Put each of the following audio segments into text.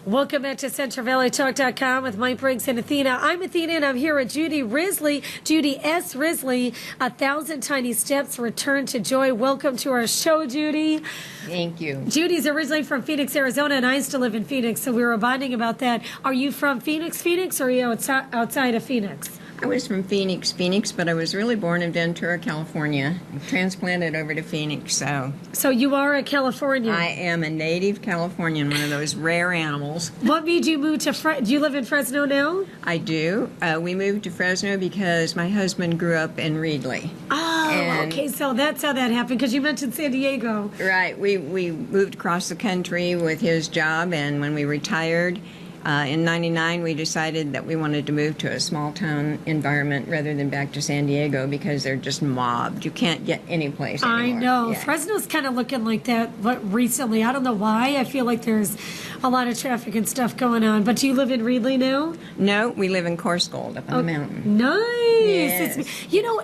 Welcome back to CentralValleyTalk.com with Mike Briggs and Athena. I'm Athena and I'm here with Judy Risley, Judy S. Risley, 1,000 Tiny Steps, Return to Joy. Welcome to our show, Judy. Thank you. Judy's originally from Phoenix, Arizona, and I used to live in Phoenix, so we were bonding about that. Are you from Phoenix, or are you outside of Phoenix? I was from Phoenix, but I was really born in Ventura, California. Transplanted over to Phoenix, so. So you are a Californian. I am a native Californian, one of those rare animals. What made you move to do you live in Fresno now? I do. We moved to Fresno because my husband grew up in Reedley. Oh, okay, so that's how that happened, because you mentioned San Diego. Right. We moved across the country with his job, and when we retired, in '99, we decided that we wanted to move to a small town environment rather than back to San Diego because they're just mobbed. You can't get any place anymore. I know. Yeah. Fresno's kind of looking like that recently. I don't know why. I feel like there's a lot of traffic and stuff going on. But do you live in Reedley now? No, we live in Coarsegold up on the mountain. Nice. Yes. You know,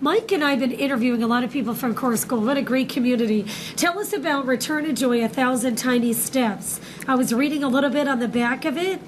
Mike and I have been interviewing a lot of people from Coarsegold. What a great community. Tell us about Return to Joy, 1,000 Tiny Steps. I was reading a little bit on the back of it.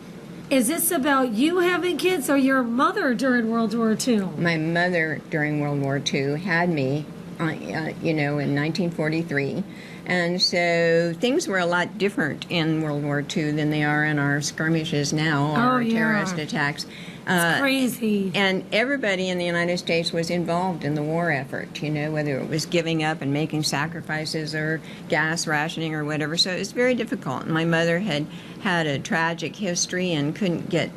Is this about you having kids or your mother during World War II? My mother during World War II had me, in 1943. And so things were a lot different in World War II than they are in our skirmishes now, or terrorist attacks. It's crazy. And everybody in the United States was involved in the war effort, whether it was giving up and making sacrifices or gas rationing or whatever. So it was very difficult. My mother had a tragic history and couldn't get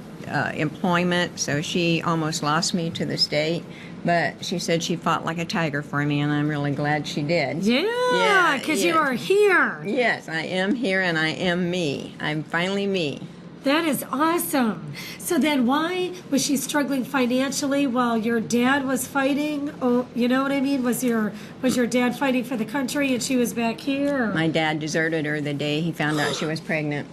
employment, so she almost lost me to the state. But she said she fought like a tiger for me, and I'm really glad she did. Yeah, because you are here. Yes, I am here, and I am me. I'm finally me. That is awesome. So then why was she struggling financially while your dad was fighting? Oh, you know what I mean? Was your dad fighting for the country and she was back here? Or? My dad deserted her the day he found out she was pregnant.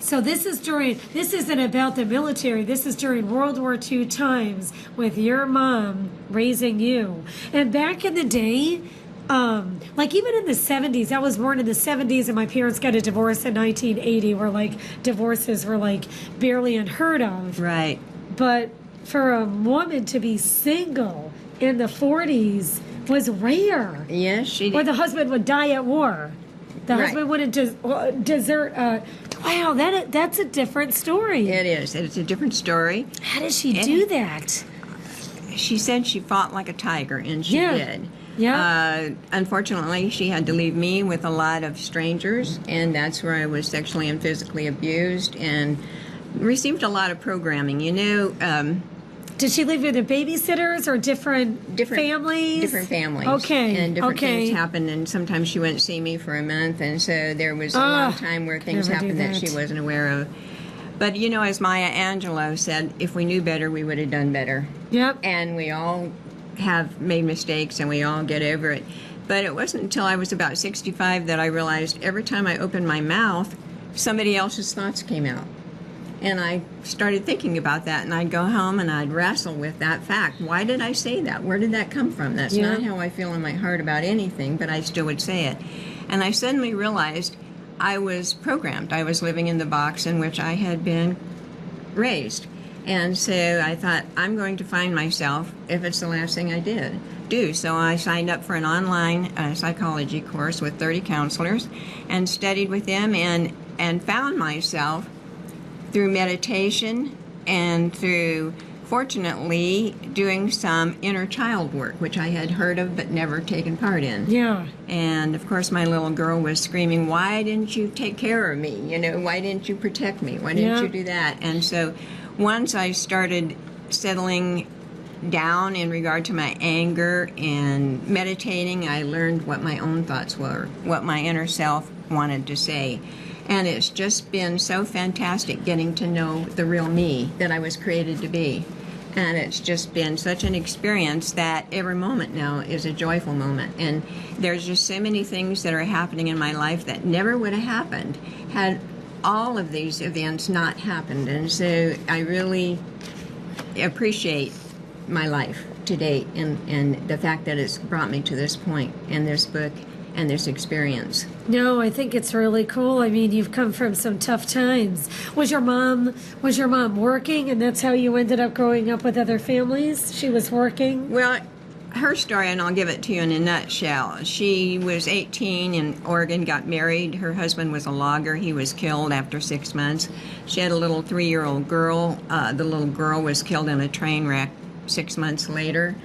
So this isn't about the military. This is during World War II times with your mom raising you. And back in the day, like even in the 70s, I was born in the 70s and my parents got a divorce in 1980 where divorces were barely unheard of. Right. But for a woman to be single in the 40s was rare. Yes, she did. Or the husband would die at war. The husband wouldn't desert. Wow, that's a different story. It is. It's a different story. How did she do that? She said she fought like a tiger, and she did. Yeah. Unfortunately, she had to leave me with a lot of strangers, and that's where I was sexually and physically abused and received a lot of programming. Did she live with the babysitters or different families? Different families. Okay. And different things happened, and sometimes she wouldn't see me for a month, and so there was a long time where things happened that she wasn't aware of. But, as Maya Angelou said, if we knew better, we would have done better. Yep. And we all have made mistakes, and we all get over it. But it wasn't until I was about 65 that I realized every time I opened my mouth, somebody else's thoughts came out. And I started thinking about that, and I'd go home and I'd wrestle with that fact. Why did I say that? Where did that come from? That's not how I feel in my heart about anything, but I still would say it. And I suddenly realized I was programmed. I was living in the box in which I had been raised. And so I thought, I'm going to find myself if it's the last thing I do. So I signed up for an online psychology course with 30 counselors and studied with them and found myself through meditation and through, fortunately, doing some inner child work, which I had heard of but never taken part in. Yeah. And, of course, my little girl was screaming, why didn't you take care of me? Why didn't you protect me? Why didn't you do that? And so once I started settling down in regard to my anger and meditating, I learned what my own thoughts were, what my inner self wanted to say. And it's just been so fantastic getting to know the real me that I was created to be. And it's just been such an experience that every moment now is a joyful moment. And there's just so many things that are happening in my life that never would have happened had all of these events not happened. And so I really appreciate my life to date and the fact that it's brought me to this point. And this book and this experience. No, I think it's really cool. I mean, you've come from some tough times. Was your mom working, and that's how you ended up growing up with other families? She was working? Well, her story, and I'll give it to you in a nutshell. She was 18 in Oregon, got married. Her husband was a logger. He was killed after 6 months. She had a little 3-year-old girl. The little girl was killed in a train wreck 6 months later.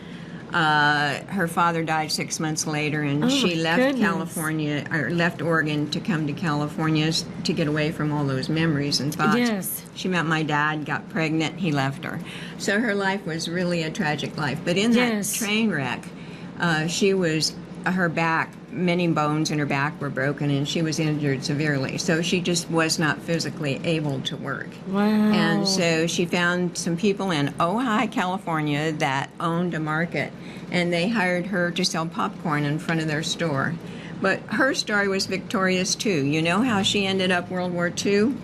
Her father died 6 months later, and she left California, or left Oregon to come to California to get away from all those memories and thoughts. Yes. She met my dad, got pregnant, he left her. So her life was really a tragic life. But in that train wreck, her back, many bones in her back were broken, and she was injured severely. So she just was not physically able to work. Wow. And so she found some people in Ojai, California that owned a market, and they hired her to sell popcorn in front of their store. But her story was victorious too. You know how she ended up World War II?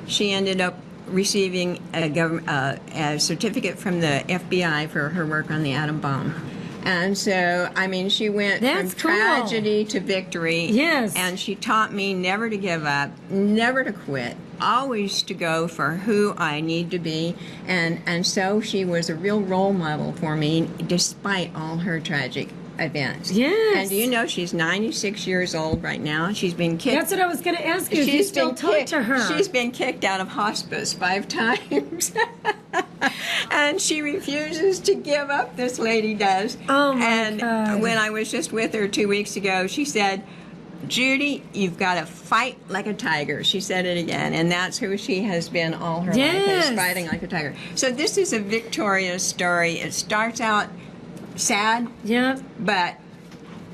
She ended up receiving a certificate from the FBI for her work on the atom bomb. And so, I mean, she went from tragedy to victory. Yes. And she taught me never to give up, never to quit, always to go for who I need to be. And so she was a real role model for me, despite all her tragic events. Yes. And do you know she's 96 years old right now? She's been kicked. That's what I was going to ask you. You still talk to her. She's been kicked out of hospice 5 times. And she refuses to give up, this lady does. Oh, my God. And when I was just with her 2 weeks ago, she said, Judy, you've got to fight like a tiger. She said it again, and that's who she has been all her life, is fighting like a tiger. So this is a victorious story. It starts out sad, but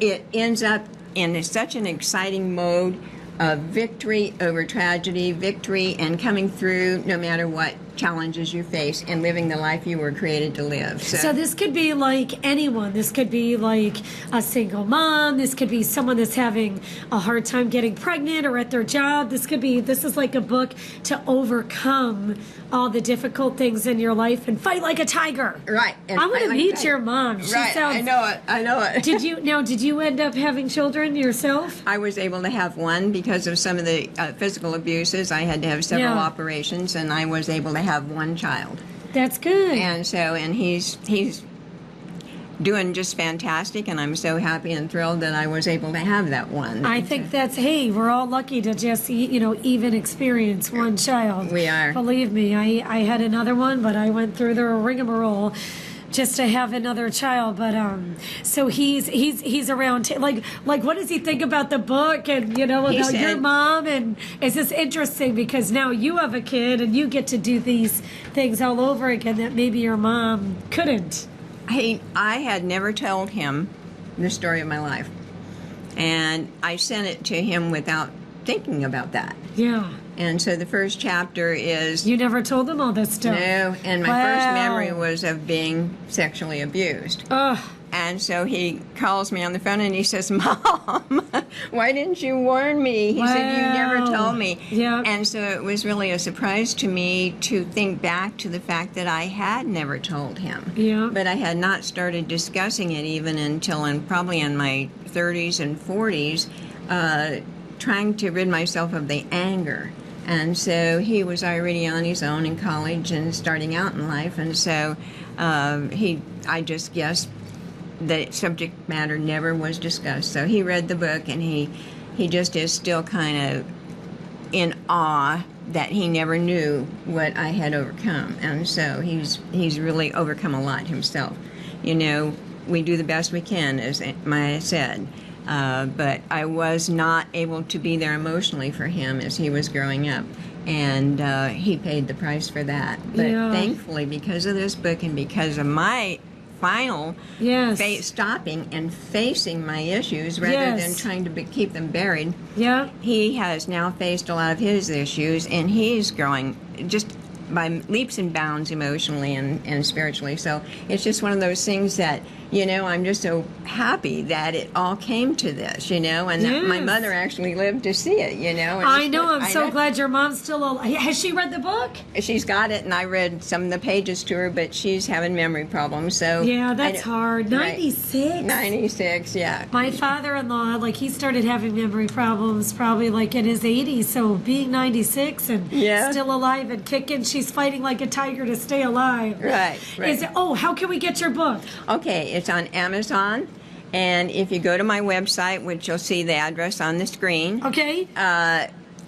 it ends up in such an exciting mode of victory over tragedy, victory and coming through no matter what challenges you face and living the life you were created to live. So this could be like anyone. This could be like a single mom. This could be someone that's having a hard time getting pregnant or at their job. This is like a book to overcome all the difficult things in your life and fight like a tiger. Right. I want to meet your mom. She right. sounds, I know it. Did you end up having children yourself? I was able to have one because of some of the physical abuses. I had to have several operations, and I was able to have one child. That's good. And he's doing just fantastic, and I'm so happy and thrilled that I was able to have that one. I think we're all lucky to just, even experience one child. We are. Believe me, I had another one, but I went through the rigmarole just to have another child. But so he's around. Like what does he think about the book and about your mom? And it's just interesting because now you have a kid and you get to do these things all over again that maybe your mom couldn't. I had never told him the story of my life, and I sent it to him without thinking about that. Yeah. And so the first chapter is... You never told him all this stuff? No, and my first memory was of being sexually abused. Ugh. And so he calls me on the phone and he says, Mom, why didn't you warn me? He said, you never told me. Yeah. And so it was really a surprise to me to think back to the fact that I had never told him. Yeah. But I had not started discussing it even until probably in my 30s and 40s, trying to rid myself of the anger. And so he was already on his own in college and starting out in life. And so I just guessed the subject matter never was discussed. So he read the book, and he just is still kind of in awe that he never knew what I had overcome. And so he's really overcome a lot himself. We do the best we can, as Maya said. But I was not able to be there emotionally for him as he was growing up. And he paid the price for that. But thankfully, because of this book and because of my final stopping and facing my issues rather than trying to keep them buried, he has now faced a lot of his issues, and he's growing just by leaps and bounds emotionally and spiritually. So it's just one of those things that I'm just so happy that it all came to this, and that my Yes. mother actually lived to see it, and I know. I'm so know. glad your mom's still alive. Has she read the book? She's got it, and I read some of the pages to her, but she's having memory problems, so Yeah, I that's don't- hard. Right. 96. 96, yeah. My father-in-law, he started having memory problems probably in his 80s. So being 96 and Yeah. still alive and kicking, she's fighting like a tiger to stay alive. Right, right. How can we get your book? Okay, it's on Amazon, and if you go to my website, which you'll see the address on the screen, Okay.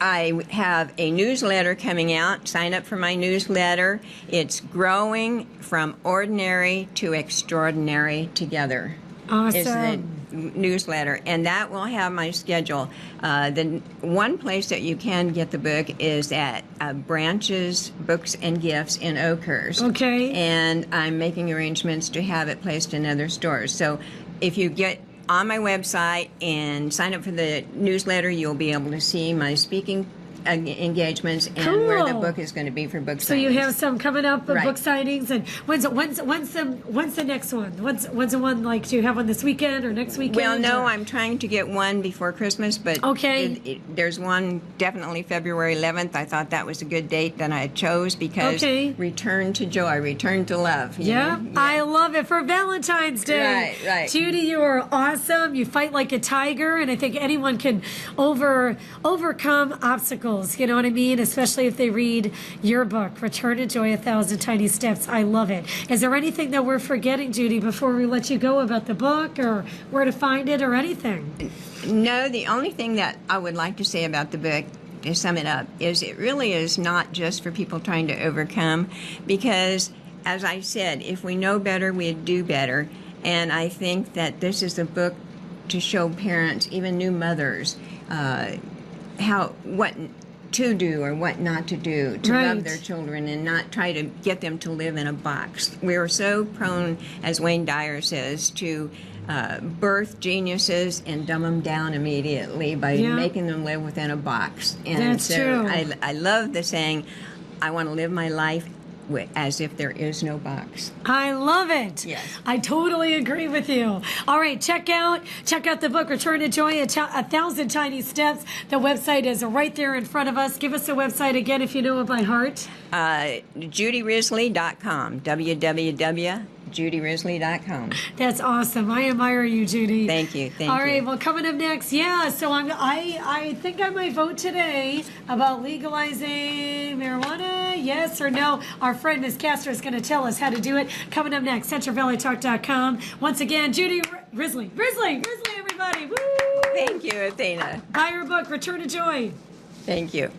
I have a newsletter coming out. Sign up for my newsletter. It's Growing from Ordinary to Extraordinary Together. Is the Awesome. newsletter, and that will have my schedule. The one place that you can get the book is at Branches Books and Gifts in Oakhurst. Okay. And I'm making arrangements to have it placed in other stores. So if you get on my website and sign up for the newsletter, you'll be able to see my speaking engagements and where the Cool. book is going to be for book So signings. you have some coming up, Right. book signings, and when's the next one? When's the one do you have one this weekend or next weekend? Well, no, or- I'm trying to get one before Christmas, but Okay. there's one definitely February 11th. I thought that was a good date that I chose because Okay. return to joy, return to love. you Yeah, know? I love it for Valentine's Day. Right. Judy, you are awesome. You fight like a tiger, and I think anyone can overcome obstacles. You know what I mean? Especially if they read your book, Return to Joy: 1,000 Tiny Steps. I love it. Is there anything that we're forgetting, Judy, before we let you go about the book or where to find it or anything? No, the only thing that I would like to say about the book, to sum it up, is it really is not just for people trying to overcome, because, as I said, if we know better, we do better. And I think that this is a book to show parents, even new mothers, what to do or what not to do to Right. love their children and not try to get them to live in a box. We're so prone, as Wayne Dyer says, to birth geniuses and dumb them down immediately by Yeah. making them live within a box. And That's so true. I love the saying, I want to live my life as if there is no box. I love it. Yes. I totally agree with you. All right, check out the book, Return to Joy: 1,000 Tiny Steps. The website is right there in front of us. Give us the website again if you know it by heart. JudyRisley.com. www.judyrisley.com. That's awesome. I admire you, Judy. Thank you. Thank All you. right, well, coming up next, so I think I might vote today about legalizing marijuana, yes or no. Our friend Ms. Castro is going to tell us how to do it. Coming up next, CentralValleyTalk.com. Once again, Judy Risley, everybody. Woo! Thank you, Athena. Buy her book, Return to Joy. Thank you.